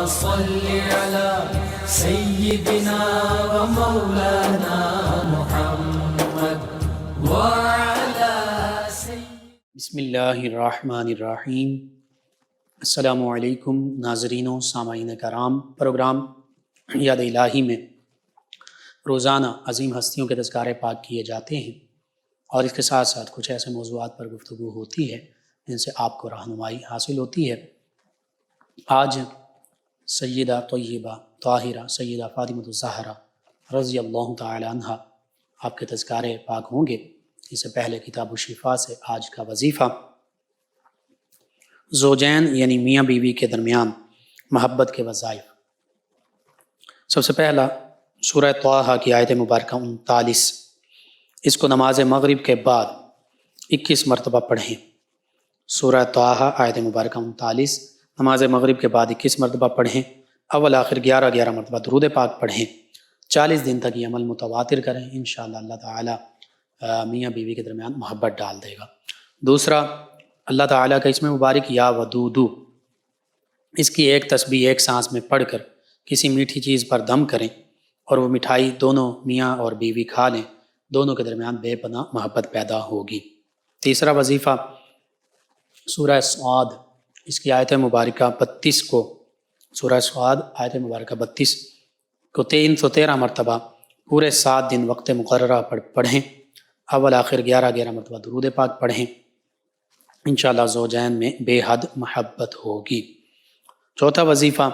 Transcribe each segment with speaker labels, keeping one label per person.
Speaker 1: صل على سيدنا ومولانا محمد وعلى
Speaker 2: بسم اللہ الرحمن الرحیم۔ السلام علیکم ناظرین و سامعین کرام۔ پروگرام یاد الہی میں روزانہ عظیم ہستیوں کے تذکارے پاک کیے جاتے ہیں، اور اس کے ساتھ ساتھ کچھ ایسے موضوعات پر گفتگو ہوتی ہے جن سے آپ کو رہنمائی حاصل ہوتی ہے۔ آج سیدہ طیبہ طاہرہ سیدہ فاطمۃ الزہرا رضی اللہ تعالی عنہ آپ کے تذکارے پاک ہوں گے۔ اس سے پہلے کتاب الشفا سے آج کا وظیفہ، زوجین یعنی میاں بیوی کے درمیان محبت کے وظائف۔ سب سے پہلا سورہ طٰہٰ کی آیت مبارکہ 39، اس کو نماز مغرب کے بعد 21 مرتبہ پڑھیں۔ سورہ طٰہٰ آیت مبارکہ 39 نماز مغرب کے بعد 21 مرتبہ پڑھیں، اول آخر 11 مرتبہ درود پاک پڑھیں۔ 40 دن تک یہ عمل متواتر کریں، انشاءاللہ اللہ تعالی میاں بیوی کے درمیان محبت ڈال دے گا۔ دوسرا، اللہ تعالیٰ کا اسم مبارک یا ودودو، اس کی ایک تسبیح ایک سانس میں پڑھ کر کسی میٹھی چیز پر دم کریں اور وہ مٹھائی دونوں میاں اور بیوی کھا لیں، دونوں کے درمیان بے پناہ محبت پیدا ہوگی۔ تیسرا وظیفہ، سورہ صاد، اس کی آیت مبارکہ 32 کو، سورہ صاد آیت مبارکہ 32 کو 313 مرتبہ پورے 7 دن وقت مقررہ پر پڑھیں، اول آخر 11 مرتبہ درود پاک پڑھیں، انشاءاللہ زوجین میں بے حد محبت ہوگی۔ چوتھا وظیفہ،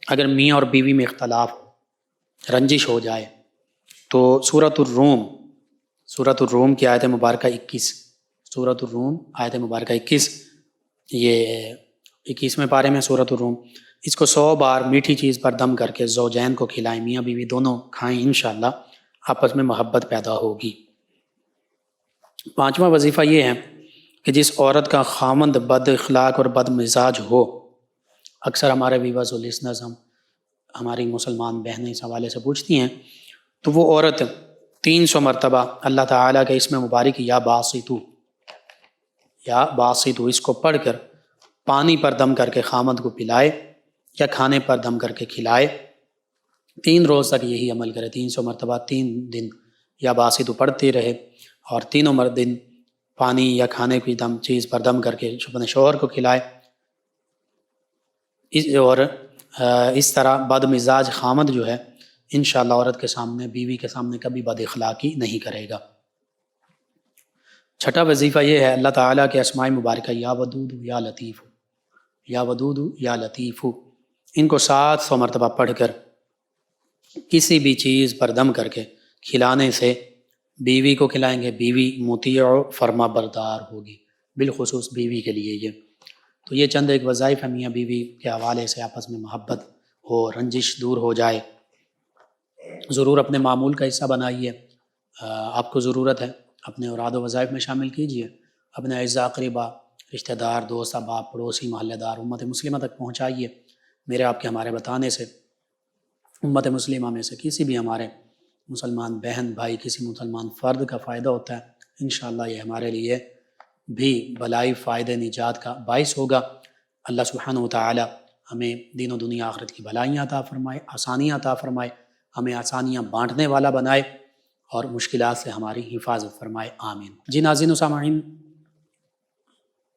Speaker 2: اگر میاں اور بیوی میں اختلاف ہو، رنجش ہو جائے، تو سورۃ الروم کی آیت مبارکہ 21، سورۃ الروم آیت مبارکہ 21، یہ 21ویں پارے میں سورۃ الروم، اس کو 100 بار میٹھی چیز پر دم کر کے زوجین کو کھلائیں، میاں بیوی دونوں کھائیں، انشاءاللہ آپس میں محبت پیدا ہوگی۔ پانچواں وظیفہ یہ ہے کہ جس عورت کا خامند بد اخلاق اور بد مزاج ہو، اکثر ہمارے ویورز اور لسنرز ہماری مسلمان بہنیں اس حوالے سے پوچھتی ہیں، تو وہ عورت 300 مرتبہ اللہ تعالیٰ کے اسم مبارک یا باسطو اس کو پڑھ کر پانی پر دم کر کے خامند کو پلائے یا کھانے پر دم کر کے کھلائے۔ 3 روز تک یہی عمل کرے، 300 مرتبہ 3 دن یا باسطو پڑھتے رہے، اور تینوں دن پانی یا کھانے کی چیز پر دم کر کے اپنے شوہر کو کھلائے، اور اس طرح بد مزاج خامد جو ہے انشاءاللہ عورت کے سامنے، بیوی کے سامنے کبھی بد اخلاقی نہیں کرے گا۔ چھٹا وظیفہ یہ ہے، اللہ تعالیٰ کے اسماء مبارکہ یا ودود یا لطیف، یا ودود یا لطیف، ان کو 700 مرتبہ پڑھ کر کسی بھی چیز پر دم کر کے کھلانے سے بیوی کو کھلائیں گے، بیوی مطیع و فرما بردار ہوگی، بالخصوص بیوی کے لیے یہ۔ تو یہ چند ایک وظائف ہیں میاں بیوی کے حوالے سے، آپس میں محبت ہو، رنجش دور ہو جائے۔ ضرور اپنے معمول کا حصہ بنائیے، آپ کو ضرورت ہے، اپنے اوراد و وظائف میں شامل کیجئے، اپنے اعزاء اقربا، رشتہ دار، دوست احباب، پڑوسی، محلہ دار، امت مسلمہ تک پہنچائیے۔ میرے آپ کے ہمارے بتانے سے امت مسلمہ میں سے کسی بھی ہمارے مسلمان بہن بھائی، کسی مسلمان فرد کا فائدہ ہوتا ہے، انشاءاللہ یہ ہمارے لیے بھی بلائی فائدہ نجات کا باعث ہوگا۔ اللہ سبحانہ وتعالی ہمیں دین و دنیا آخرت کی بھلائیاں عطا فرمائے، آسانیاں عطا فرمائے، ہمیں آسانیاں بانٹنے والا بنائے اور مشکلات سے ہماری حفاظت فرمائے، آمین۔ جی ناظرین و سامعین،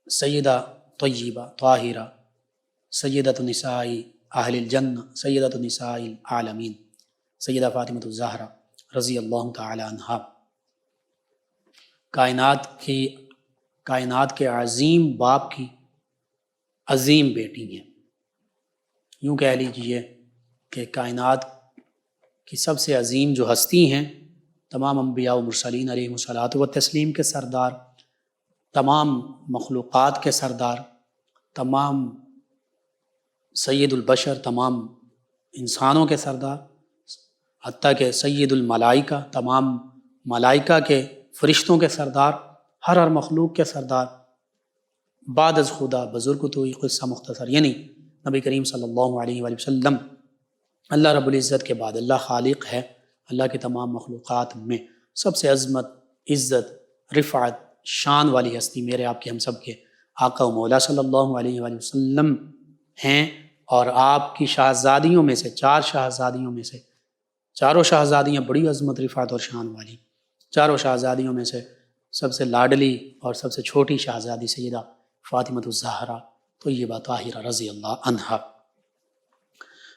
Speaker 2: سیدہ طیبہ طاہرہ سیدۃ نساء اہل الجنہ، سیدۃ نساء العالمین، سیدہ فاطمۃ الزہرا رضی اللہ تعالی عنہا کائنات کے عظیم باپ کی عظیم بیٹی ہیں۔ یوں کہہ لیجئے کہ کائنات کی سب سے عظیم جو ہستی ہیں، تمام انبیاء و مرسلین علیہم الصلاۃ والتسلیم کے سردار، تمام مخلوقات کے سردار، تمام سید البشر، تمام انسانوں کے سردار، حتیٰ کہ سید الملائکہ، تمام ملائکہ کے فرشتوں کے سردار، ہر مخلوق کے سردار، بعد از خدا بزرگ تو یہ قصہ مختصر، یعنی نبی کریم صلی اللہ علیہ وآلہ وسلم اللہ رب العزت کے بعد اللہ خالق ہے، اللہ کی تمام مخلوقات میں سب سے عظمت، عزت، رفعت، شان والی ہستی میرے آپ کے ہم سب کے آقا و مولا صلی اللہ علیہ وآلہ وسلم ہیں، اور آپ کی شہزادیوں میں سے 4 شہزادیوں میں سے، چاروں شہزادیاں بڑی عظمت رفعت اور شان والی، چاروں شہزادیوں میں سے سب سے لاڈلی اور سب سے چھوٹی شہزادی سیدہ فاطمۃ الزہرا طیبہ طاہرہ رضی اللہ عنہا۔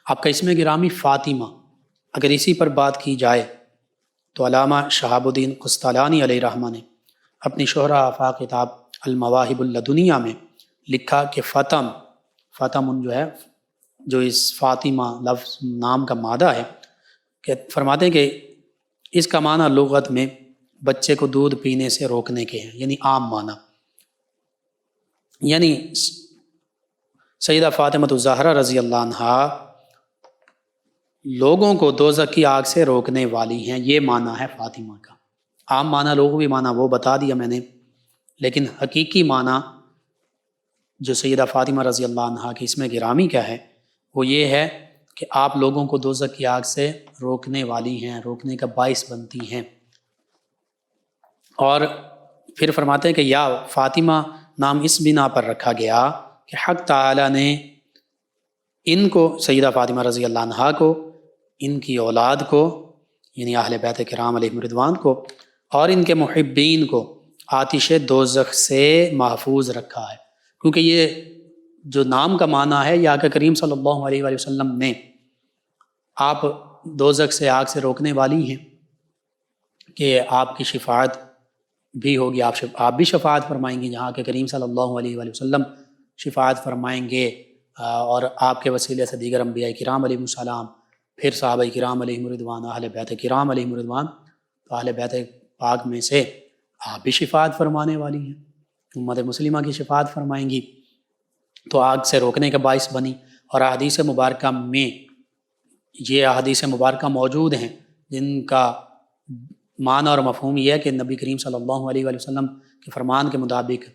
Speaker 2: آپ کا اسم گرامی فاطمہ، اگر اسی پر بات کی جائے تو علامہ شہاب الدین قسطلانی علیہ رحمہ نے اپنی شہرہ آفاق کتاب المواہب اللدنیہ میں لکھا کہ فتم جو ہے، جو اس فاطمہ لفظ نام کا مادہ ہے، کہ فرماتے ہیں کہ اس کا معنی لغت میں بچے کو دودھ پینے سے روکنے کے ہیں، یعنی عام معنی، یعنی سیدہ فاطمۃ الزہرا رضی اللہ عنہا لوگوں کو دوزخ کی آگ سے روکنے والی ہیں، یہ معنی ہے فاطمہ کا۔ عام معنی لغوی معنی وہ بتا دیا میں نے، لیکن حقیقی معنی جو سیدہ فاطمہ رضی اللہ عنہا کی اسم گرامی کا ہے وہ یہ ہے کہ آپ لوگوں کو دوزخ کی آگ سے روکنے والی ہیں، روکنے کا باعث بنتی ہیں۔ اور پھر فرماتے ہیں کہ یا فاطمہ نام اس بنا پر رکھا گیا کہ حق تعالیٰ نے ان کو، سیدہ فاطمہ رضی اللہ عنہا کو، ان کی اولاد کو، یعنی اہل بیت کرام علیہم رضوان کو، اور ان کے محبین کو آتش دوزخ سے محفوظ رکھا ہے، کیونکہ یہ جو نام کا معنی ہے یہ آقا کریم صلی اللہ علیہ وآلہ وسلم نے آپ دوزخ سے، آگ سے روکنے والی ہیں کہ آپ کی شفاعت بھی ہوگی، آپ بھی شفاعت فرمائیں گی، جہاں کہ کریم صلی اللہ علیہ وآلہ وسلم شفاعت فرمائیں گے، اور آپ کے وسیلے سے دیگر انبیاء کرام علیہ السلام، پھر صحابہ کرام علیہ رضوان، اہل بیت کرام علیہ رضوان، تو اہل بیت پاک میں سے آپ بھی شفاعت فرمانے والی ہیں، امت مسلمہ کی شفاعت فرمائیں گی، تو آگ سے روکنے کا باعث بنی۔ اور احادیث مبارکہ میں یہ احادیث مبارکہ موجود ہیں جن کا معنی اور مفہوم یہ ہے کہ نبی کریم صلی اللہ علیہ وآلہ وسلم کے فرمان کے مطابق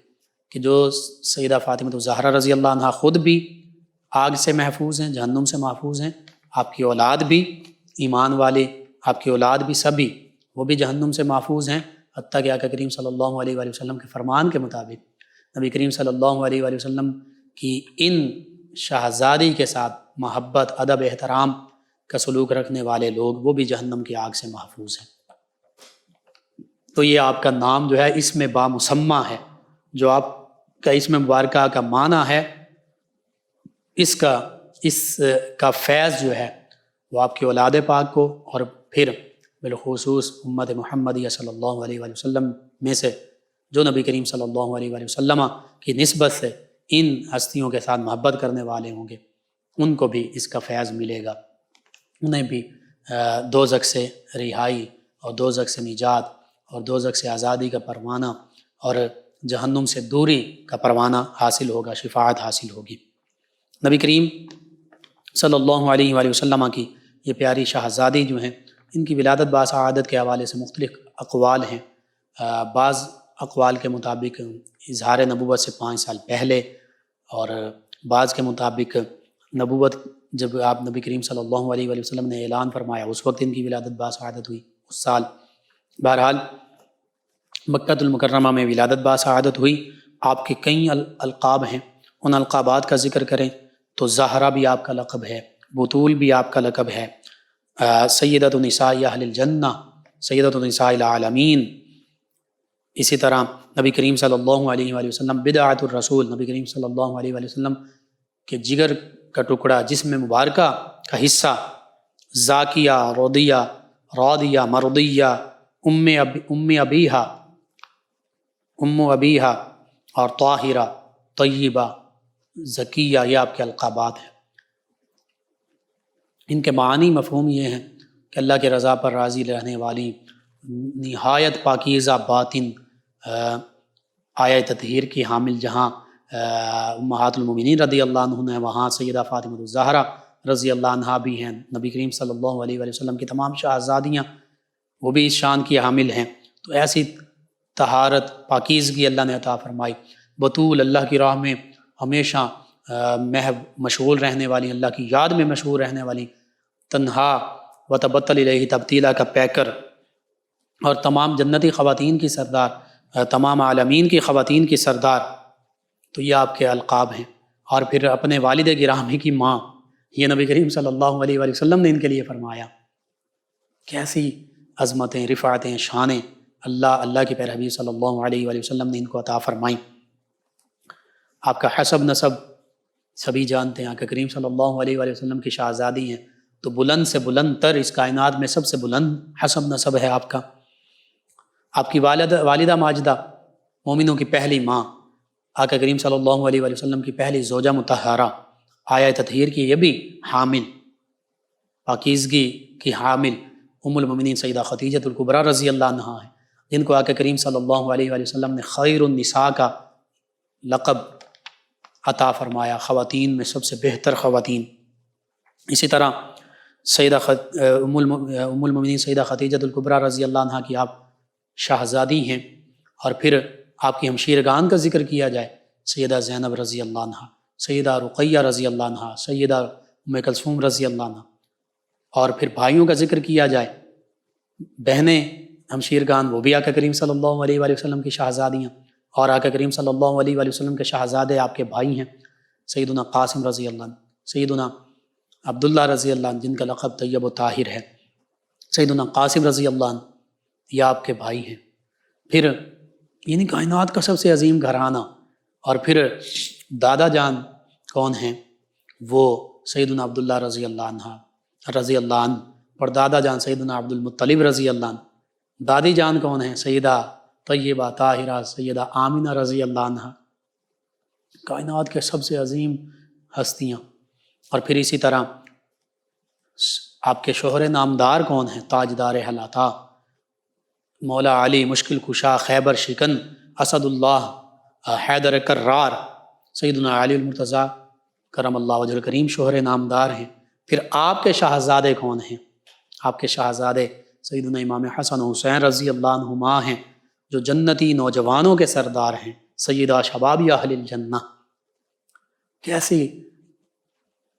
Speaker 2: کہ جو سیدہ فاطمۃ الزہرا رضی اللہ عنہا خود بھی آگ سے محفوظ ہیں، جہنم سے محفوظ ہیں، آپ کی اولاد بھی، ایمان والے آپ کی اولاد بھی، سبھی وہ بھی جہنم سے محفوظ ہیں، حتیٰ کہ آقا کریم صلی اللہ علیہ وآلہ وسلم کے فرمان کے مطابق نبی کریم صلی اللہ علیہ وآلہ وسلم کی ان شہزادی کے ساتھ محبت، ادب، احترام کا سلوک رکھنے والے لوگ وہ بھی جہنم کی آگ سے محفوظ ہیں۔ تو یہ آپ کا نام جو ہے اسم با مسمہ ہے، جو آپ کا اسم مبارکہ کا معنی ہے، اس کا فیض جو ہے وہ آپ کی اولاد پاک کو، اور پھر بالخصوص امت محمدیہ صلی اللہ علیہ وآلہ وسلم میں سے جو نبی کریم صلی اللہ علیہ وآلہ وسلم کی نسبت سے ان ہستیوں کے ساتھ محبت کرنے والے ہوں گے، ان کو بھی اس کا فیض ملے گا، انہیں بھی دوزخ سے رہائی اور دوزخ سے نجات اور دوزخ سے آزادی کا پروانہ اور جہنم سے دوری کا پروانہ حاصل ہوگا، شفاعت حاصل ہوگی۔ نبی کریم صلی اللہ علیہ وآلہ وسلم کی یہ پیاری شہزادی جو ہیں، ان کی ولادت باسعادت کے حوالے سے مختلف اقوال ہیں۔ بعض اقوال کے مطابق اظہار نبوت سے 5 سال پہلے، اور بعض کے مطابق نبوت جب آپ نبی کریم صلی اللہ علیہ وآلہ وسلم نے اعلان فرمایا اس وقت ان کی ولادت باسعادت ہوئی، اس سال۔ بہرحال مکۃ المکرمہ میں ولادت باسعادت ہوئی۔ آپ کے کئی القاب ہیں، ان القابات کا ذکر کریں تو زہرا بھی آپ کا لقب ہے، بطول بھی آپ کا لقب ہے، سیدۃ نساء اہل الجنہ، سیدۃ نساء العالمین۔ اسی طرح نبی کریم صلی اللہ علیہ وآلہ وسلم بدعۃ الرسول، نبی کریم صلی اللہ علیہ وآلہ وسلم کے جگر کا ٹکڑا، جسم مبارکہ کا حصہ، زاکیہ، رودیہ، راضیہ، مرضیہ، ام ابیہا اور طاہرہ، طیبہ، زکیہ، یہ آپ کے القابات ہیں۔ ان کے معنی مفہوم یہ ہیں کہ اللہ کے رضا پر راضی رہنے والی، نہایت پاکیزہ باطن، آیہ تطہیر کی حامل، جہاں امہات المومنین رضی اللہ عنہ ہیں وہاں سیدہ فاطمۃ الزہرا رضی اللہ عنہا بھی ہیں، نبی کریم صلی اللہ علیہ وآلہ وسلم کی تمام شہزادیاں وہ بھی اس شان کی حامل ہیں۔ تو ایسی طہارت، پاکیزگی اللہ نے عطا فرمائی، بطول، اللہ کی راہ میں ہمیشہ مشغول رہنے والی، اللہ کی یاد میں مشغول رہنے والی، تنہا و تبتل الیہ تبتیلا کا پیکر، اور تمام جنتی خواتین کی سردار، تمام عالمین کی خواتین کی سردار۔ تو یہ آپ کے القاب ہیں، اور پھر اپنے والد گرامی کی ماں، یہ نبی کریم صلی اللہ علیہ وآلہ وسلم نے ان کے لیے فرمایا۔ کیسی عظمتیں، رفعتیں، شانیں اللہ کے پیارے حبیب صلی اللہ علیہ وآلہ وسلم نے ان کو عطا فرمائیں۔ آپ کا حسب نسب سبھی جانتے ہیں، آقا کریم صلی اللہ علیہ وآلہ وسلم کی شہزادی ہیں، تو بلند سے بلند تر اس کائنات میں سب سے بلند حسب نسب ہے آپ کا۔ آپ کی والدہ ماجدہ، مومنوں کی پہلی ماں، آقا کریم صلی اللہ علیہ وآلہ وسلم کی پہلی زوجہ مطہرہ، آیا تطہیر کی یہ بھی حامل، پاکیزگی کی حامل ام المؤمنین سیدہ خدیجہ الکبریٰ رضی اللہ عنہا ہے، جن کو آقا کریم صلی اللہ علیہ وآلہ وسلم نے خیر النساء کا لقب عطا فرمایا، خواتین میں سب سے بہتر خواتین۔ اسی طرح ام المؤمنین سیدہ خدیجہ الکبریٰ رضی اللہ عنہا کی آپ شہزادی ہیں، اور پھر آپ کی ہمشیرگان کا ذکر کیا جائے، سیدہ زینب رضی اللہ عنہا، سیدہ رقیہ رضی اللہ عنہا، سیدہ ام کلثوم رضی اللہ عنہا، اور پھر بھائیوں کا ذکر کیا جائے، بہنیں ہمشیرگان وہ بھی آقا کریم صلی اللہ علیہ وآلہ وسلم کی شہزادیاں، اور آقا کریم صلی اللہ علیہ وآلہ وسلم کے شہزادے آپ کے بھائی ہیں، سیدنا قاسم رضی اللہ عنہ، سیدنا عبداللہ رضی اللہ عنہ جن کا لقب طیب و طاہر ہے، سیدنا قاسم رضی اللہ عنہ یہ آپ کے بھائی ہیں۔ پھر یعنی کائنات کا سب سے عظیم گھرانہ، اور پھر دادا جان کون ہیں؟ وہ سیدنا عبداللہ رضی اللہ عنہ، اور دادا جان سیدنا عبد المطلب رضی اللہ عنہ۔ دادی جان کون ہیں؟ سیدہ طیبہ طاہرہ سیدہ آمنہ رضی اللہ عنہ۔ کائنات کے سب سے عظیم ہستیاں۔ اور پھر اسی طرح آپ کے شوہر نامدار کون ہیں؟ تاجدار حلاتا، مولا علی مشکل کشا خیبر شکن اسد اللہ حیدر کرار، سیدنا علی المرتضیٰ کرم اللہ وجہ الکریم شوہر نامدار ہیں۔ پھر آپ کے شہزادے کون ہیں؟ آپ کے شہزادے سیدنا امام حسن و حسین رضی اللہ عنہما ہیں، جو جنتی نوجوانوں کے سردار ہیں، سیدہ شبابی اہل الجنہ۔ کیسی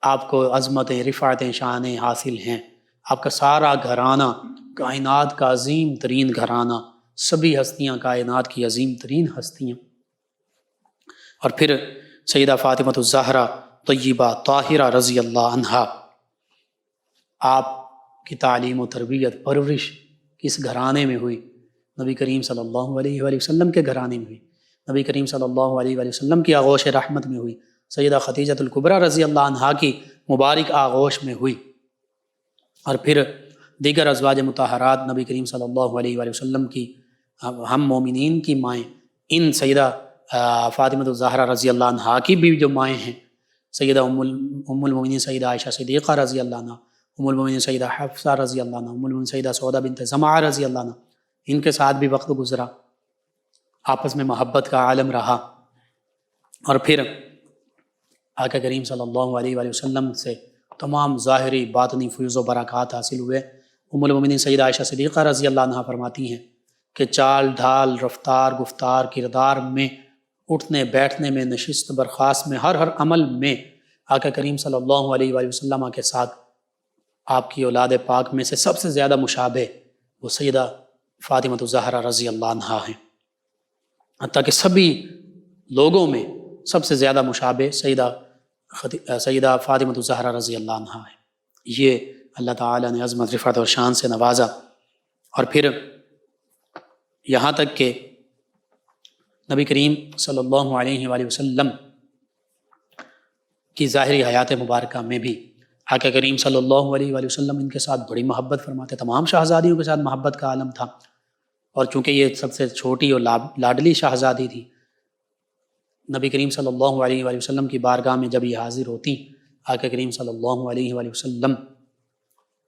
Speaker 2: آپ کو عظمتیں، رفعتیں، شانیں حاصل ہیں۔ آپ کا سارا گھرانہ کائنات کا عظیم ترین گھرانہ، سبھی ہستیاں کائنات کی عظیم ترین ہستیاں۔ اور پھر سیدہ فاطمہ الزہرا طیبہ طاہرہ رضی اللہ عنہا، آپ کی تعلیم و تربیت پرورش کس گھرانے میں ہوئی؟ نبی کریم صلی اللہ علیہ وآلہ وسلم کے گھرانے میں ہوئی، نبی کریم صلی اللہ علیہ وآلہ وسلم کی آغوش رحمت میں ہوئی، سیدہ خدیجہ الکبریٰ رضی اللہ عنہا کی مبارک آغوش میں ہوئی۔ اور پھر دیگر ازواج مطہرات نبی کریم صلی اللہ علیہ وآلہ وسلم کی ہم مومنین کی مائیں، ان سیدہ فاطمہ الزہرا رضی اللہ عنہا کی بھی جو مائیں ہیں، سیدہ ام المؤمنین سیدہ عائشہ صدیقہ رضی اللہ عنہ، ام المؤمنین سیدہ حفصہ رضی اللہ عنہ، ام المؤمنین سیدہ سودہ بنت زمعہ رضی اللہ عنہ، ان کے ساتھ بھی وقت گزرا، آپس میں محبت کا عالم رہا۔ اور پھر آقا کریم صلی اللہ علیہ وآلہ وسلم سے تمام ظاہری باطنی فیض و برکات حاصل ہوئے۔ ام المؤمنین سیدہ عائشہ صدیقہ رضی اللہ عنہ فرماتی ہیں کہ چال ڈھال، رفتار، گفتار، کردار میں، اٹھنے بیٹھنے میں، نشست برخاست میں، ہر عمل میں آقا کریم صلی اللہ علیہ وآلہ وسلم کے ساتھ آپ کی اولاد پاک میں سے سب سے زیادہ مشابہ وہ سیدہ فاطمہ الزہرا رضی اللہ عنہا ہیں، حتیٰ کہ سبھی لوگوں میں سب سے زیادہ مشابہ سیدہ فاطمہ الزہرا رضی اللہ عنہا ہے۔ یہ اللہ تعالیٰ نے عظمت، رفعت اور شان سے نوازا۔ اور پھر یہاں تک کہ نبی کریم صلی اللہ علیہ وآلہ وسلم کی ظاہری حیات مبارکہ میں بھی آقا کریم صلی اللہ علیہ وآلہ وسلم ان کے ساتھ بڑی محبت فرماتے، تمام شہزادیوں کے ساتھ محبت کا عالم تھا۔ اور چونکہ یہ سب سے چھوٹی اور لاڈلی شہزادی تھی، نبی کریم صلی اللہ علیہ وآلہ وسلم کی بارگاہ میں جب یہ حاضر ہوتی، آقا کریم صلی اللہ علیہ وآلہ وسلم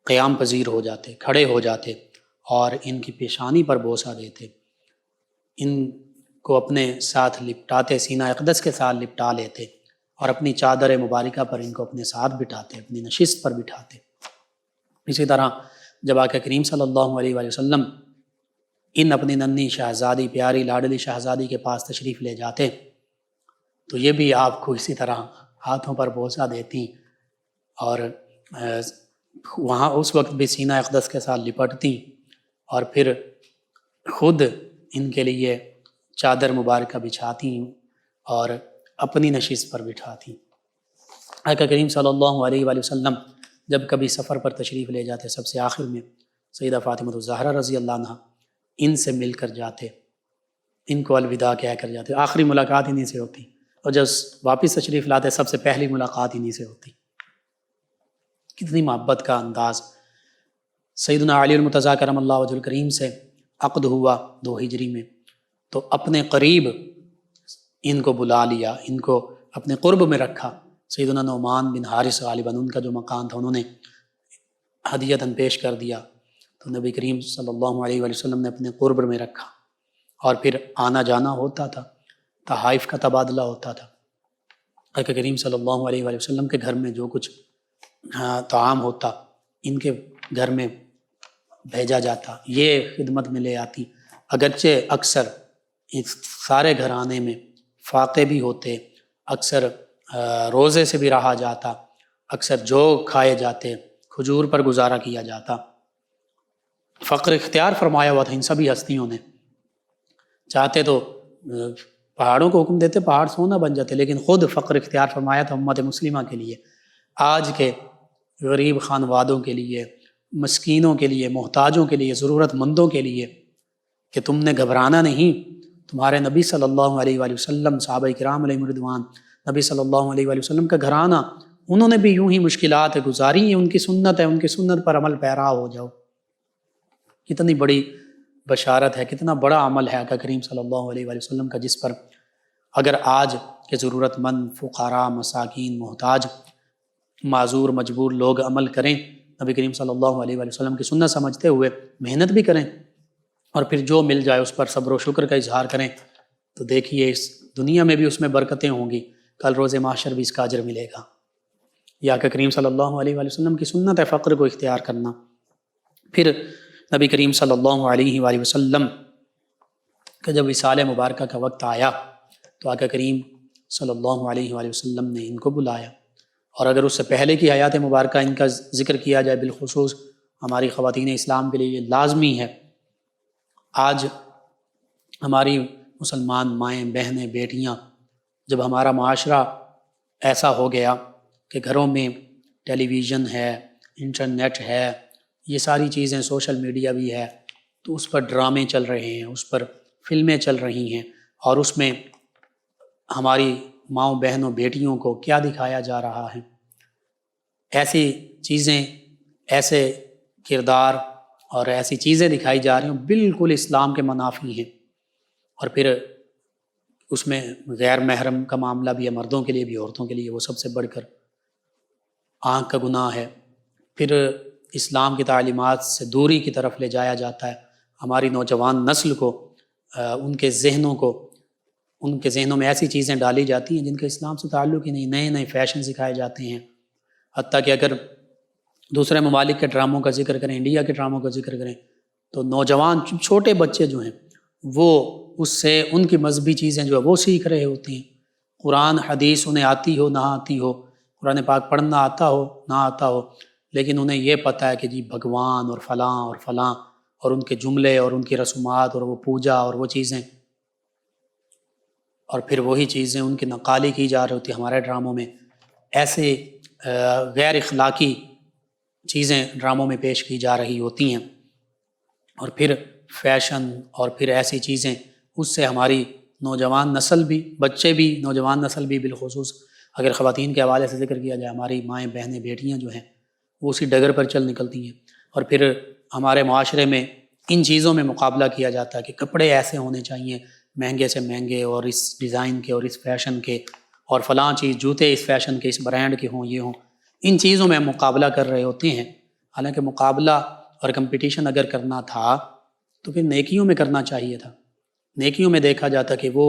Speaker 2: قیام پذیر ہو جاتے، کھڑے ہو جاتے، اور ان کی پیشانی پر بوسہ دیتے، ان کو اپنے ساتھ لپٹاتے، سینہ اقدس کے ساتھ لپٹا لیتے، اور اپنی چادر مبارکہ پر ان کو اپنے ساتھ بٹھاتے، اپنی نشست پر بٹھاتے۔ اسی طرح جب آقا کریم صلی اللہ علیہ وآلہ وسلم ان اپنی ننھی شہزادی، پیاری لاڈلی شہزادی کے پاس تشریف لے جاتے تو یہ بھی آپ کو اسی طرح ہاتھوں پر بوسہ دیتی، اور وہاں اس وقت بھی سینہ اقدس کے ساتھ لپٹتی، اور پھر خود ان کے لیے چادر مبارکہ بچھاتی اور اپنی نشست پر بٹھاتی۔ آقا کریم صلی اللہ علیہ وآلہ وسلم جب کبھی سفر پر تشریف لے جاتے سب سے آخر میں سیدہ فاطمہ الزہرا رضی اللہ عنہ ان سے مل کر جاتے، ان کو الوداع کہہ کر جاتے، آخری ملاقات انہی سے ہوتی، اور جب واپس تشریف لاتے سب سے پہلی ملاقات انہی سے ہوتی۔ کتنی محبت کا انداز۔ سیدنا علی المرتضیٰ کرم اللہ وجہ الکریم سے عقد ہوا 2 ہجری میں، تو اپنے قریب ان کو بلا لیا، ان کو اپنے قرب میں رکھا۔ سیدنا نعمان بن حارث غالباً ان کا جو مکان تھا انہوں نے ہدیتاً پیش کر دیا، تو نبی کریم صلی اللہ علیہ وآلہ وسلم نے اپنے قرب میں رکھا، اور پھر آنا جانا ہوتا تھا، تحائف کا تبادلہ ہوتا تھا۔ آقا کریم صلی اللہ علیہ وآلہ وسلم کے گھر میں جو کچھ طعام ہوتا ان کے گھر میں بھیجا جاتا، یہ خدمت میں لے آتی۔ اگرچہ اکثر اس سارے گھرانے میں فاقے بھی ہوتے، اکثر روزے سے بھی رہا جاتا، اکثر جو کھائے جاتے، کھجور پر گزارا کیا جاتا۔ فقر اختیار فرمایا ہوا تھا ان سبھی ہستیوں نے، چاہتے تو پہاڑوں کو حکم دیتے پہاڑ سونا بن جاتے، لیکن خود فقر اختیار فرمایا تھا امت مسلمہ کے لیے، آج کے غریب خانوادوں کے لیے، مسکینوں کے لیے، محتاجوں کے لیے، ضرورت مندوں کے لیے، کہ تم نے گھبرانا نہیں۔ تمہارے نبی صلی اللہ علیہ وآلہ وسلم، صحابہ کرام علیہم رضوان، نبی صلی اللہ علیہ وآلہ وسلم کا گھرانہ، انہوں نے بھی یوں ہی مشکلات گزاری ہیں، ان کی سنت ہے، ان کی سنت پر عمل پیرا ہو جاؤ۔ کتنی بڑی بشارت ہے، کتنا بڑا عمل ہے آقا کریم صلی اللہ علیہ وآلہ وسلم کا، جس پر اگر آج کے ضرورت مند، فقراء، مساکین، محتاج، معذور، مجبور لوگ عمل کریں، نبی کریم صلی اللہ علیہ وآلہ وسلم کی سنت سمجھتے ہوئے محنت بھی کریں، اور پھر جو مل جائے اس پر صبر و شکر کا اظہار کریں، تو دیکھیے اس دنیا میں بھی اس میں برکتیں ہوں گی، کل روز محشر بھی اس کا اجر ملے گا۔ یہ آقا کریم صلی اللہ علیہ وآلہ وسلم کی سنت ہے فقر کو اختیار کرنا۔ پھر نبی کریم صلی اللہ علیہ وآلہ وسلم کا جب وصال مبارکہ کا وقت آیا تو آقا کریم صلی اللہ علیہ وآلہ وسلم نے ان کو بلایا، اور اگر اس سے پہلے کی حیات مبارکہ ان کا ذکر کیا جائے، بالخصوص ہماری خواتین اسلام کے لیے یہ لازمی ہے۔ آج ہماری مسلمان مائیں، بہنیں، بیٹیاں، جب ہمارا معاشرہ ایسا ہو گیا کہ گھروں میں ٹیلی ویژن ہے، انٹرنیٹ ہے، یہ ساری چیزیں، سوشل میڈیا بھی ہے، تو اس پر ڈرامے چل رہے ہیں، اس پر فلمیں چل رہی ہیں، اور اس میں ہماری ماؤں، بہنوں، بیٹیوں کو کیا دکھایا جا رہا ہے؟ ایسی چیزیں، ایسے کردار اور ایسی چیزیں دکھائی جا رہی ہیں بالکل اسلام کے منافی ہیں، اور پھر اس میں غیر محرم کا معاملہ بھی ہے، مردوں کے لیے بھی، عورتوں کے لیے، وہ سب سے بڑھ کر آنکھ کا گناہ ہے۔ پھر اسلام کی تعلیمات سے دوری کی طرف لے جایا جاتا ہے، ہماری نوجوان نسل کو، ان کے ذہنوں میں ایسی چیزیں ڈالی جاتی ہیں جن کا اسلام سے تعلق ہی نہیں، نئے نئے فیشن سکھائے جاتے ہیں۔ حتیٰ کہ اگر دوسرے ممالک کے ڈراموں کا ذکر کریں، انڈیا کے ڈراموں کا ذکر کریں، تو نوجوان چھوٹے بچے جو ہیں وہ اس سے ان کی مذہبی چیزیں جو ہے وہ سیکھ رہے ہوتے ہیں۔ قرآن حدیث انہیں آتی ہو نہ آتی ہو، قرآن پاک پڑھنا آتا ہو نہ آتا ہو، لیکن انہیں یہ پتہ ہے کہ جی بھگوان اور فلاں اور فلاں، اور ان کے جملے اور ان کی رسومات اور وہ پوجا اور وہ چیزیں، اور پھر وہی چیزیں ان کی نقالی کی جا رہی ہوتی ہے ہمارے ڈراموں میں۔ ایسے غیر اخلاقی چیزیں ڈراموں میں پیش کی جا رہی ہوتی ہیں، اور پھر فیشن اور پھر ایسی چیزیں، اس سے ہماری نوجوان نسل بھی، بچے بھی، نوجوان نسل بھی، بالخصوص اگر خواتین کے حوالے سے ذکر کیا جائے، ہماری مائیں، بہنیں، بیٹیاں جو ہیں وہ اسی ڈگر پر چل نکلتی ہیں، اور پھر ہمارے معاشرے میں ان چیزوں میں مقابلہ کیا جاتا ہے کہ کپڑے ایسے ہونے چاہیے، مہنگے سے مہنگے، اور اس ڈیزائن کے اور اس فیشن کے، اور فلاں چیز، جوتے اس فیشن کے، اس برانڈ کے ہوں، یہ ہوں، ان چیزوں میں ہم مقابلہ کر رہے ہوتے ہیں۔ حالانکہ مقابلہ اور کمپٹیشن اگر کرنا تھا تو پھر نیکیوں میں کرنا چاہیے تھا۔ نیکیوں میں دیکھا جاتا کہ وہ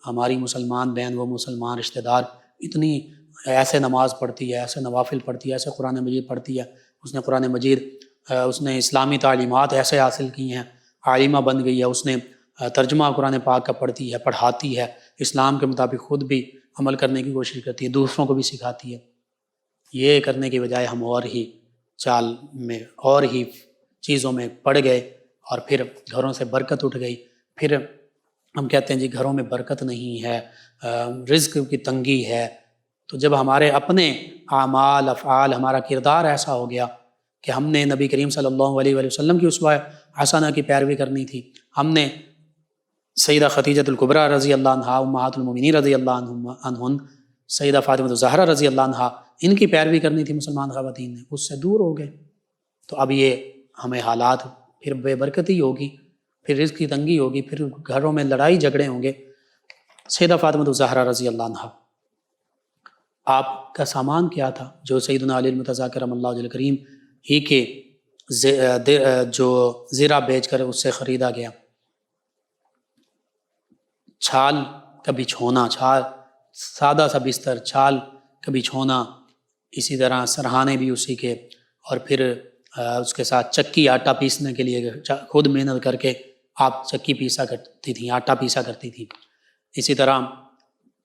Speaker 2: ہماری مسلمان بہن، وہ مسلمان رشتہ دار اتنی ایسے نماز پڑھتی ہے، ایسے نوافل پڑھتی ہے، ایسے قرآن مجید پڑھتی ہے، اس نے قرآن مجید، اس نے اسلامی تعلیمات ایسے حاصل کی ہیں، عالمہ بن گئی ہے، اس نے ترجمہ قرآن پاک کا پڑھتی ہے، پڑھاتی ہے، اسلام کے مطابق خود بھی عمل کرنے کی کوشش کرتی ہے، دوسروں کو بھی سکھاتی ہے۔ یہ کرنے کی بجائے ہم اور ہی چال میں، اور ہی چیزوں میں پڑ گئے، اور پھر گھروں سے برکت اٹھ گئی۔ پھر ہم کہتے ہیں جی گھروں میں برکت نہیں ہے، رزق کی تنگی ہے، تو جب ہمارے اپنے اعمال افعال ہمارا کردار ایسا ہو گیا کہ ہم نے نبی کریم صلی اللہ علیہ وآلہ وسلم کی اسوہ حسنہ کی پیروی کرنی تھی، ہم نے سیدہ خدیجۃ الکبریٰ رضی اللہ عنہا، امہات المومنین رضی اللہ عنہن، سیدہ فاطمہ الزہرا رضی اللہ عنہا، ان کی پیروی کرنی تھی مسلمان خواتین نے، اس سے دور ہو گئے۔ تو اب یہ ہمیں حالات پھر بے برکتی ہوگی، پھر رزق کی تنگی ہوگی، پھر گھروں میں لڑائی جھگڑے ہوں گے۔ سیدہ فاطمہ الزہرا رضی اللہ عنہا، آپ کا سامان کیا تھا جو سیدنا علی المرتضیٰ کرم اللہ وجہ کریم ہی کے جو زرہ بیچ کر اس سے خریدا گیا؟ چھال کا بچھونا، چھال سادہ سا بستر، چھال کا بچھونا، اسی طرح سرہانے بھی اسی کے، اور پھر اس کے ساتھ چکی آٹا پیسنے کے لیے خود محنت کر کے آپ چکی پیسا کرتی تھیں، آٹا پیسا کرتی تھیں۔ اسی طرح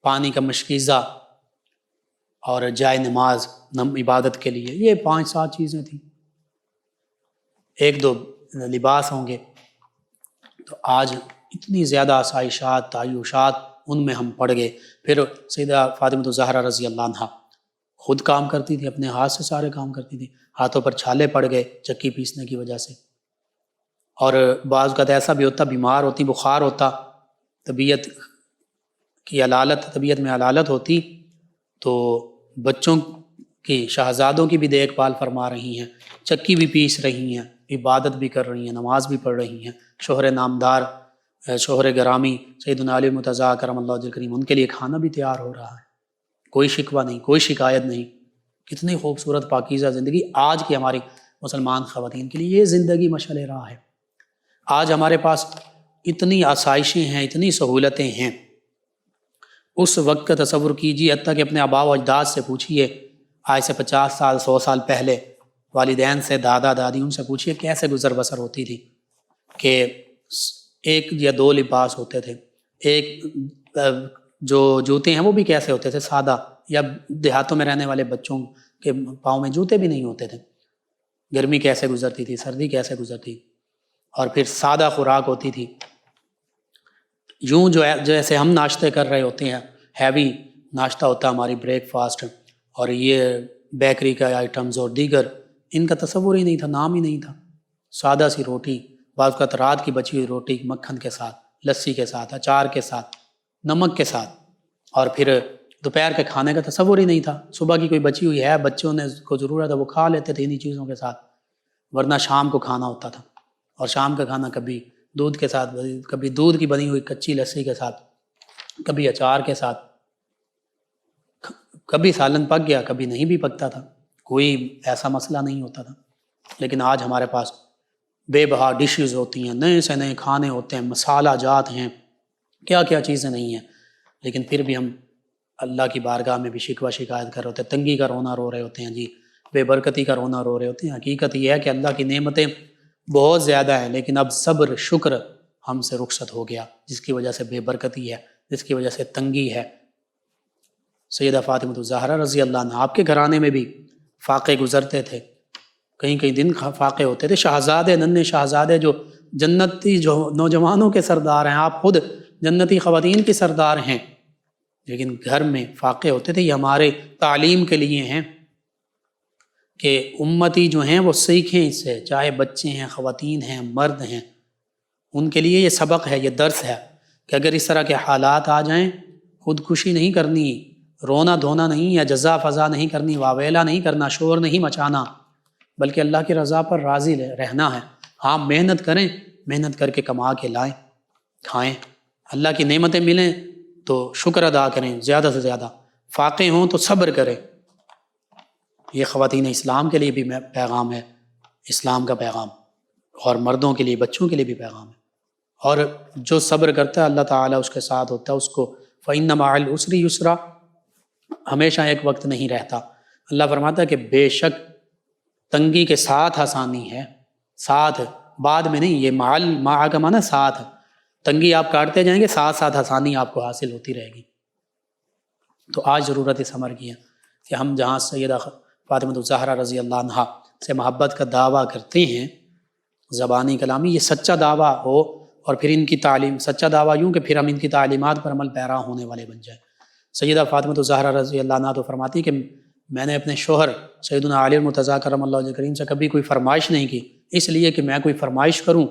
Speaker 2: پانی کا مشکیزہ اور جائے نماز عبادت کے لیے، یہ 5-7 چیزیں تھیں، 1-2 لباس ہوں گے۔ تو آج اتنی زیادہ آسائشات، تعیشات ان میں ہم پڑ گئے۔ پھر سیدہ فاطمہ الزہرا رضی اللہ عنہا خود کام کرتی تھی، اپنے ہاتھ سے سارے کام کرتی تھی، ہاتھوں پر چھالے پڑ گئے چکی پیسنے کی وجہ سے، اور بعض اوقات ایسا بھی ہوتا بیمار ہوتی، بخار ہوتا، طبیعت میں علالت ہوتی، تو بچوں کی، شہزادوں کی بھی دیکھ بھال فرما رہی ہیں، چکی بھی پیس رہی ہیں، عبادت بھی کر رہی ہیں، نماز بھی پڑھ رہی ہیں، شوہر نامدار، شوہر گرامی سیدنا علی المرتضیٰ کرم اللہ وجہ کریم، ان کے لیے کھانا بھی تیار ہو رہا ہے، کوئی شکوہ نہیں، کوئی شکایت نہیں۔ کتنی خوبصورت پاکیزہ زندگی آج کی ہماری مسلمان خواتین کے لیے، یہ زندگی مشعل راہ ہے۔ آج ہمارے پاس اتنی آسائشیں ہیں، اتنی سہولتیں ہیں، اس وقت کا تصور کیجیے، حتیٰ کہ اپنے آباء و اجداد سے پوچھیے، آج سے 50 سال 100 سال پہلے، والدین سے، دادا دادی، ان سے پوچھیے کیسے گزر بسر ہوتی تھی، کہ 1 یا 2 لباس ہوتے تھے، ایک جو جوتے ہیں وہ بھی کیسے ہوتے تھے، سادہ، یا دیہاتوں میں رہنے والے بچوں کے پاؤں میں جوتے بھی نہیں ہوتے تھے، گرمی کیسے گزرتی تھی، سردی کیسے گزرتی، اور پھر سادہ خوراک ہوتی تھی۔ یوں جیسے ہم ناشتے کر رہے ہوتے ہیں، ہیوی ناشتہ ہوتا ہے ہماری بریک فاسٹ، اور یہ بیکری کا آئٹمز اور دیگر، ان کا تصور ہی نہیں تھا، نام ہی نہیں تھا۔ سادہ سی روٹی، بعض اوقات رات کی بچی ہوئی روٹی مکھن کے ساتھ، لسی کے ساتھ، اچار کے ساتھ، نمک کے ساتھ، اور پھر دوپہر کے کھانے کا تصور ہی نہیں تھا۔ صبح کی کوئی بچی ہوئی ہے، بچوں نے کو ضرورت ہے، وہ کھا لیتے تھے انہی چیزوں کے ساتھ، ورنہ شام کو کھانا ہوتا تھا، اور شام کا کھانا کبھی دودھ کے ساتھ، کبھی دودھ کی بنی ہوئی کچی لسی کے ساتھ، کبھی اچار کے ساتھ، کبھی سالن پک گیا، کبھی نہیں بھی پکتا تھا، کوئی ایسا مسئلہ نہیں ہوتا تھا۔ لیکن آج ہمارے پاس بے بہا ڈشز ہوتی ہیں، نئے سے نئے کھانے ہوتے ہیں، مسالہ جات ہیں، کیا کیا چیزیں نہیں ہیں، لیکن پھر بھی ہم اللہ کی بارگاہ میں بھی شکوہ شکایت کر رہے ہوتے ہیں، تنگی کا رونا رو رہے ہوتے ہیں، جی بے برکتی کا رونا رو رہے ہوتے ہیں۔ حقیقت یہ ہے کہ اللہ کی نعمتیں بہت زیادہ ہیں، لیکن اب صبر شکر ہم سے رخصت ہو گیا، جس کی وجہ سے بے برکتی ہے، جس کی وجہ سے تنگی ہے۔ سیدہ فاطمہ الزہرا رضی اللہ عنہ، آپ کے گھرانے میں بھی فاقے گزرتے تھے، کئی کئی دن فاقے ہوتے تھے، شہزادے، ننھے شہزادے جو جنتی جو نوجوانوں کے سردار ہیں، آپ خود جنتی خواتین کی سردار ہیں، لیکن گھر میں فاقے ہوتے تھے۔ یہ ہمارے تعلیم کے لیے ہیں کہ امتی جو ہیں وہ سیکھیں اس سے، چاہے بچے ہیں، خواتین ہیں، مرد ہیں، ان کے لیے یہ سبق ہے، یہ درس ہے کہ اگر اس طرح کے حالات آ جائیں، خودکشی نہیں کرنی، رونا دھونا نہیں، یا جزا فضا نہیں کرنی، واویلا نہیں کرنا، شور نہیں مچانا، بلکہ اللہ کی رضا پر راضی رہنا ہے۔ ہاں محنت کریں، محنت کر کے کما کے لائیں، کھائیں، اللہ کی نعمتیں ملیں تو شکر ادا کریں زیادہ سے زیادہ، فاقے ہوں تو صبر کریں۔ یہ خواتین اسلام کے لیے بھی پیغام ہے، اسلام کا پیغام، اور مردوں کے لیے، بچوں کے لیے بھی پیغام ہے۔ اور جو صبر کرتا ہے اللہ تعالیٰ اس کے ساتھ ہوتا ہے، اس کو فَإِنَّ مَعَ الْعُسْرِ يُسْرًا، ہمیشہ ایک وقت نہیں رہتا۔ اللہ فرماتا ہے کہ بے شک تنگی کے ساتھ آسانی ہے، ساتھ، بعد میں نہیں، یہ مع کا معنی ساتھ، تنگی آپ کاٹتے جائیں گے، ساتھ ساتھ آسانی آپ کو حاصل ہوتی رہے گی۔ تو آج ضرورت اس امر کی ہے کہ ہم جہاں سیدہ فاطمہ الزہرا رضی اللہ عنہا سے محبت کا دعویٰ کرتے ہیں، زبانی کلامی، یہ سچا دعویٰ ہو، اور پھر ان کی تعلیم، سچا دعویٰ یوں کہ پھر ہم ان کی تعلیمات پر عمل پیرا ہونے والے بن جائیں۔ سیدہ فاطمہ الزہرا رضی اللہ عنہا تو فرماتی کہ میں نے اپنے شوہر سیدنا علی المرتضیٰ کرم اللہ وجہ کریم سے کبھی کوئی فرمائش نہیں کی، اس لیے کہ میں کوئی فرمائش کروں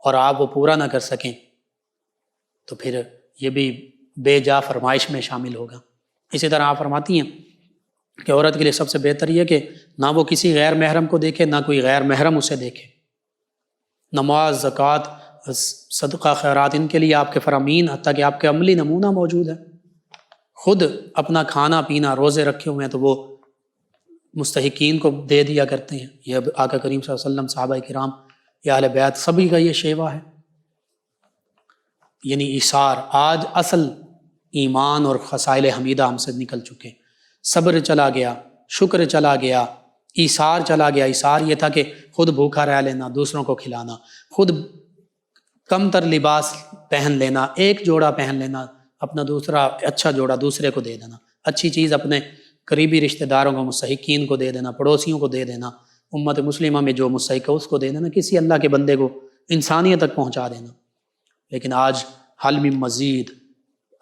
Speaker 2: اور آپ وہ پورا نہ کر سکیں تو پھر یہ بھی بے جا فرمائش میں شامل ہوگا۔ اسی طرح آپ فرماتی ہیں کہ عورت کے لیے سب سے بہتر یہ کہ نہ وہ کسی غیر محرم کو دیکھے، نہ کوئی غیر محرم اسے دیکھے۔ نماز، زکوٰۃ، صدقہ، خیرات، ان کے لیے آپ کے فرامین، حتیٰ کہ آپ کے عملی نمونہ موجود ہے۔ خود اپنا کھانا پینا روزے رکھے ہوئے ہیں تو وہ مستحقین کو دے دیا کرتے ہیں۔ یہ آقا کریم صلی اللہ علیہ وسلم، صحابہ کرام یا اہل بیت سبھی کا یہ شیوا ہے، یعنی ایثار۔ آج اصل ایمان اور خصائل حمیدہ ہم سے نکل چکے، صبر چلا گیا، شکر چلا گیا، ایثار چلا گیا۔ ایثار یہ تھا کہ خود بھوکا رہ لینا، دوسروں کو کھلانا، خود کم تر لباس پہن لینا، ایک جوڑا پہن لینا، اپنا دوسرا اچھا جوڑا دوسرے کو دے دینا، اچھی چیز اپنے قریبی رشتہ داروں کو، مستحقین کو دے دینا، پڑوسیوں کو دے دینا، امت مسلمہ میں جو مستحق ہے اس کو دے دینا، کسی اللہ کے بندے کو انسانیت تک پہنچا دینا۔ لیکن آج حل من مزید،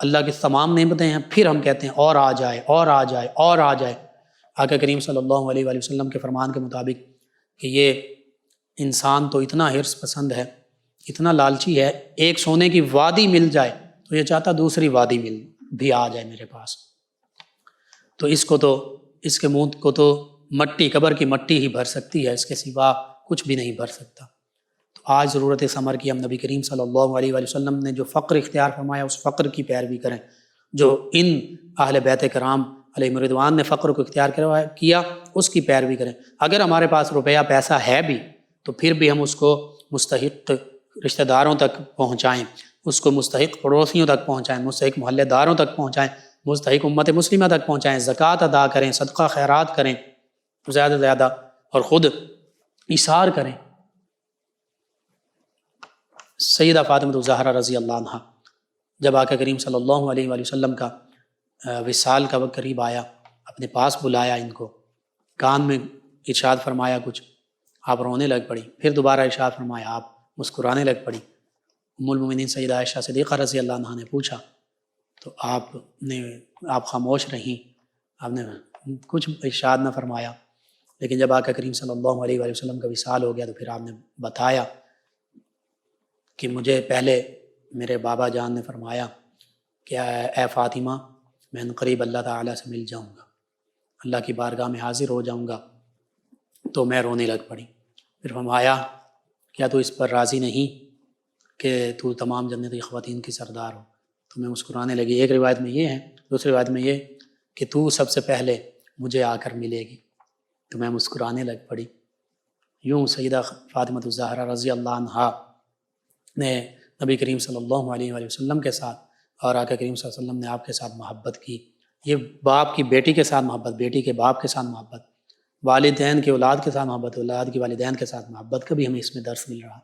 Speaker 2: اللہ کی تمام نعمتیں ہیں، پھر ہم کہتے ہیں اور آ جائے، اور آ جائے، اور آ جائے۔ آقا کریم صلی اللہ علیہ وآلہ وسلم کے فرمان کے مطابق کہ یہ انسان تو اتنا حرص پسند ہے، اتنا لالچی ہے، ایک سونے کی وادی مل جائے تو یہ چاہتا دوسری وادی بھی آ جائے میرے پاس، تو اس کے منہ کو تو مٹی، قبر کی مٹی ہی بھر سکتی ہے، اس کے سوا کچھ بھی نہیں بھر سکتا۔ تو آج ضرورت اس امر کی ہم نبی کریم صلی اللہ علیہ وآلہ وسلم نے جو فقر اختیار فرمایا اس فقر کی پیروی کریں، جو ان اہل بیت کرام علیہ رضوان نے فقر کو اختیار کیا اس کی پیروی کریں۔ اگر ہمارے پاس روپیہ پیسہ ہے بھی تو پھر بھی ہم اس کو مستحق رشتہ داروں تک پہنچائیں، اس کو مستحق پڑوسیوں تک پہنچائیں، مستحق محلے داروں تک پہنچائیں، مستحق امت مسلمہ تک پہنچائیں، زکوٰۃ ادا کریں، صدقہ خیرات کریں زیادہ سے زیادہ، اور خود ایثار کریں۔ سیدہ فاطمہ الزہرا رضی اللہ عنہا جب آقا کریم صلی اللہ علیہ وآلہ وسلم کا وصال کا وقت قریب آیا، اپنے پاس بلایا، ان کو کان میں ارشاد فرمایا کچھ، آپ رونے لگ پڑی، پھر دوبارہ ارشاد فرمایا، آپ مسکرانے لگ پڑی۔ ام المؤمنین سیدہ عائشہ صدیقہ رضی اللہ عنہا نے پوچھا تو آپ خاموش رہیں، آپ نے کچھ ارشاد نہ فرمایا۔ لیکن جب آقا کریم صلی اللہ علیہ وآلہ وسلم کا وصال ہو گیا تو پھر آپ نے بتایا کہ مجھے پہلے میرے بابا جان نے فرمایا کہ اے فاطمہ میں قریب اللہ تعالیٰ سے مل جاؤں گا، اللہ کی بارگاہ میں حاضر ہو جاؤں گا، تو میں رونے لگ پڑی۔ پھر فرمایا کیا تو اس پر راضی نہیں کہ تو تمام جنتی خواتین کی سردار ہو؟ تو میں مسکرانے لگی۔ ایک روایت میں یہ ہے، دوسری روایت میں یہ کہ تو سب سے پہلے مجھے آ کر ملے گی، تو میں مسکرانے لگ پڑی۔ یوں سیدہ فاطمہ الزہرا رضی اللہ عنہا نے نبی کریم صلی اللہ علیہ وآلہ وسلم کے ساتھ اور آقا کریم صلی اللہ علیہ وسلم نے آپ کے ساتھ محبت کی۔ یہ باپ کی بیٹی کے ساتھ محبت، بیٹی کے باپ کے ساتھ محبت، والدین کے اولاد کے ساتھ محبت، اولاد کی والدین کے ساتھ محبت کا بھی ہمیں اس میں درس مل رہا۔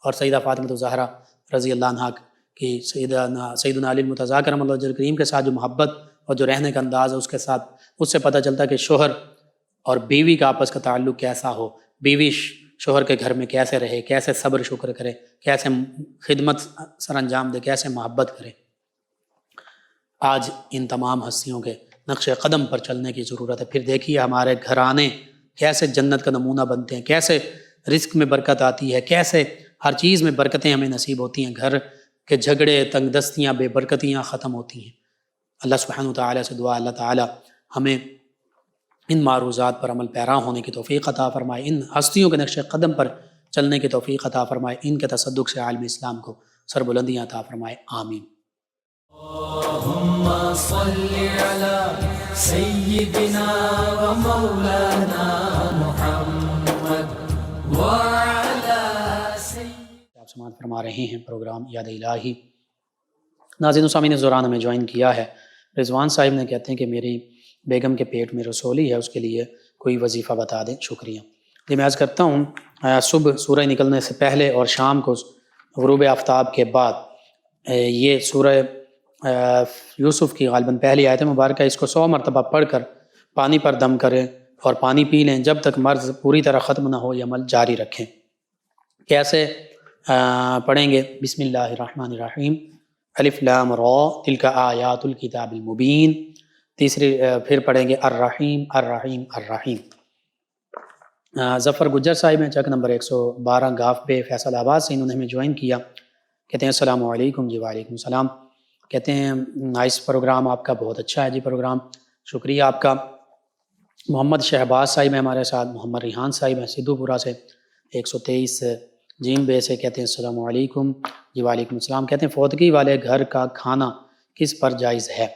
Speaker 2: اور سیدہ فاطمہ الزہرا رضی اللہ عنہا کی سیدنا علی المرتضیٰ کرم اللہ وجہ کریم کے ساتھ جو محبت اور جو رہنے کا انداز ہے اس سے پتہ چلتا ہے کہ شوہر اور بیوی کا آپس کا تعلق کیسا ہو، بیوی شوہر کے گھر میں کیسے رہے، کیسے صبر شکر کرے، کیسے خدمت سر انجام دے، کیسے محبت کرے۔ آج ان تمام ہستیوں کے نقش قدم پر چلنے کی ضرورت ہے۔ پھر دیکھیے ہمارے گھرانے کیسے جنت کا نمونہ بنتے ہیں، کیسے رزق میں برکت آتی ہے، کیسے ہر چیز میں برکتیں ہمیں نصیب ہوتی ہیں، گھر کے جھگڑے، تنگ دستیاں، بے برکتیاں ختم ہوتی ہیں۔ اللہ سبحانہ وتعالی سے دعا اللہ تعالی ہمیں ان معروضات پر عمل پیرا ہونے کی توفیق عطا فرمائے، ان ہستیوں کے نقش قدم پر چلنے کی توفیق عطا فرمائے، ان کے تصدق سے عالم اسلام کو سربلندیاں عطا فرمائے، آمین۔
Speaker 1: اللہم صلی علی سیدنا و مولانا محمد وعلی سیدنا۔
Speaker 2: آپ سماعت فرما رہے ہیں پروگرام یاد الہی۔ ناظرین و سامعین زوران ہمیں جوائن کیا ہے، رضوان صاحب نے کہتے ہیں کہ میری بیگم کے پیٹ میں رسولی ہے، اس کے لیے کوئی وظیفہ بتا دیں، شکریہ۔ میں عرض کرتا ہوں صبح سورج نکلنے سے پہلے اور شام کو غروب آفتاب کے بعد یہ سورہ یوسف کی غالباً پہلی آیت مبارکہ، اس کو 100 مرتبہ پڑھ کر پانی پر دم کریں اور پانی پی لیں جب تک مرض پوری طرح ختم نہ ہو، یہ عمل جاری رکھیں۔ کیسے پڑھیں گے؟ بسم اللہ الرحمن الرحیم، الف لام را تلک آیات الکتاب المبین. تیسری پھر پڑھیں گے الرحیم الرحیم الرحیم. ظفر گجر صاحب ہیں چک نمبر 112 گاف بے فیصل آباد سے، انہوں نے ہمیں جوائن کیا. کہتے ہیں السلام علیکم. جی وعلیکم السلام. کہتے ہیں نائس پروگرام آپ کا، بہت اچھا ہے جی پروگرام، شکریہ آپ کا. محمد شہباز صاحب ہیں ہمارے ساتھ، محمد ریحان صاحب ہیں سدھو پورہ سے 123 جیم بے سے. کہتے ہیں السلام علیکم. جی وعلیکم السلام. کہتے ہیں فوتگی والے گھر کا کھانا کس پر جائز ہے؟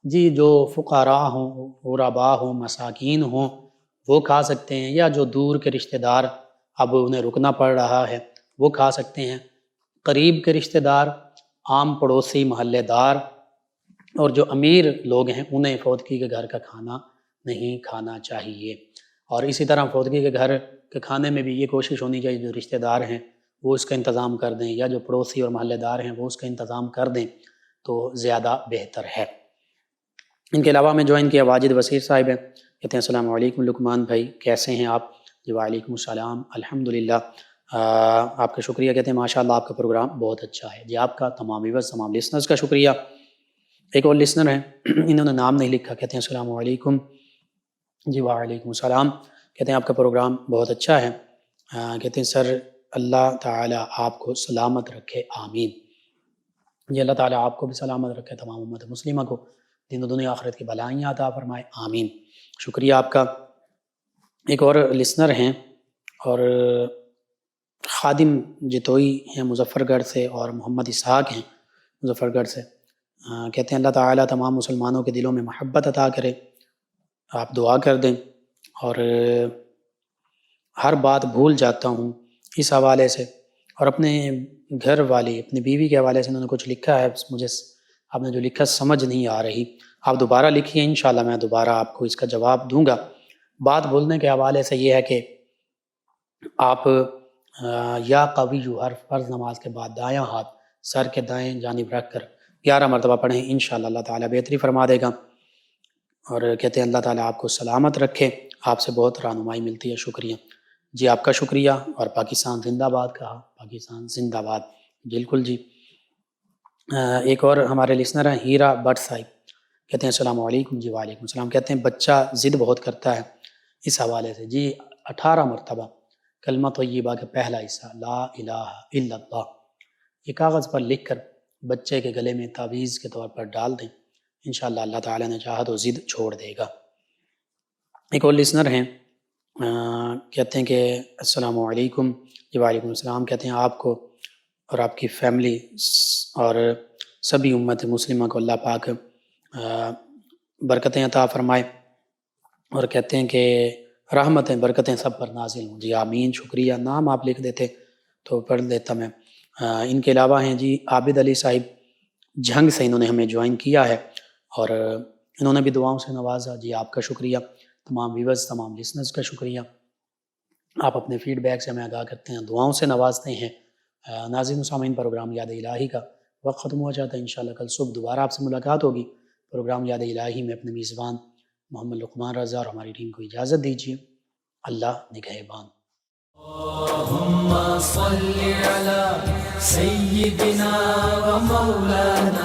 Speaker 2: جی جو فقراء ہوں، غرباء ہوں، مساکین ہوں وہ کھا سکتے ہیں، یا جو دور کے رشتہ دار اب انہیں رکنا پڑ رہا ہے وہ کھا سکتے ہیں. قریب کے رشتہ دار، عام پڑوسی، محلے دار اور جو امیر لوگ ہیں انہیں فوتگی کے گھر کا کھانا نہیں کھانا چاہیے. اور اسی طرح فوتگی کے گھر کے کھانے میں بھی یہ کوشش ہونی چاہیے جو رشتہ دار ہیں وہ اس کا انتظام کر دیں، یا جو پڑوسی اور محلے دار ہیں وہ اس کا انتظام کر دیں تو زیادہ بہتر ہے. ان کے علاوہ میں جوائن کیا واجد وسیر صاحب ہیں. کہتے ہیں السلام علیکم لقمان بھائی، کیسے ہیں آپ؟ جی وعلیکم السلام الحمدللہ. آپ کا شکریہ. کہتے ہیں ماشاءاللہ آپ کا پروگرام بہت اچھا ہے. جی آپ کا، تمام ویورز، تمام لسنرز کا شکریہ. ایک اور لسنر ہیں انہوں نے نام نہیں لکھا. کہتے ہیں السلام علیکم. جی وعلیکم السلام. کہتے ہیں آپ کا پروگرام بہت اچھا ہے. کہتے ہیں سر اللہ تعالیٰ آپ کو سلامت رکھے، آمین. جی اللہ تعالیٰ آپ کو بھی سلامت رکھے، تمام امت مسلمہ کو دین و دنیا آخرت کی بلائیاں عطا فرمائے، آمین. شکریہ آپ کا. ایک اور لسنر ہیں اور خادم جتوئی ہیں مظفر گڑھ سے، اور محمد اسحاق ہیں مظفر گڑھ سے. کہتے ہیں اللہ تعالیٰ تمام مسلمانوں کے دلوں میں محبت عطا کرے، آپ دعا کر دیں. اور ہر بات بھول جاتا ہوں اس حوالے سے، اور اپنے گھر والی، اپنی بیوی کے حوالے سے انہوں نے کچھ لکھا ہے، مجھے آپ نے جو لکھا سمجھ نہیں آ رہی، آپ دوبارہ لکھیے، انشاءاللہ میں دوبارہ آپ کو اس کا جواب دوں گا. بات بولنے کے حوالے سے یہ ہے کہ آپ یا قوی ہر فرض نماز کے بعد دایاں ہاتھ سر کے دائیں جانب رکھ کر 11 مرتبہ پڑھیں، انشاءاللہ اللہ تعالیٰ بہتری فرما دے گا. اور کہتے ہیں اللہ تعالیٰ آپ کو سلامت رکھے، آپ سے بہت رہنمائی ملتی ہے، شکریہ. جی آپ کا شکریہ. اور پاکستان زندہ باد کہا، پاکستان زندہ باد، بالکل جی. ایک اور ہمارے لسنر ہیں ہیرا بٹ صاحب. کہتے ہیں السلام علیکم. جی وعلیکم السلام. کہتے ہیں بچہ ضد بہت کرتا ہے اس حوالے سے. جی 18 مرتبہ کلمہ طیبہ کا پہلا حصہ لا الہ الا اللہ یہ کاغذ پر لکھ کر بچے کے گلے میں تعویذ کے طور پر ڈال دیں، انشاءاللہ اللہ تعالیٰ نے چاہا تو ضد چھوڑ دے گا. ایک اور لسنر ہیں کہتے ہیں کہ السلام علیکم. جی وعلیکم السلام. کہتے ہیں آپ کو اور آپ کی فیملی اور سبھی امت مسلمہ کو اللہ پاک برکتیں عطا فرمائے، اور کہتے ہیں کہ رحمتیں برکتیں سب پر نازل ہوں. جی آمین. شکریہ. نام آپ لکھ دیتے تو پڑھ لیتا میں. ان کے علاوہ ہیں جی عابد علی صاحب جھنگ سے، انہوں نے ہمیں جوائن کیا ہے اور انہوں نے بھی دعاؤں سے نوازا. جی آپ کا شکریہ. تمام ویورز، تمام لسنرز کا شکریہ. آپ اپنے فیڈ بیک سے ہمیں آگاہ کرتے ہیں، دعاؤں سے نوازتے ہیں. ناظرین و سامعین، پروگرام یاد الہی کا وقت ختم ہو جاتا ہے. انشاءاللہ کل صبح دوبارہ آپ سے ملاقات ہوگی. پروگرام یاد الہی میں اپنے میزبان محمد لقمان رضا اور ہماری ٹیم کو اجازت دیجیے. اللہ نگہبان.
Speaker 1: اللهم صل على سيدنا ومولانا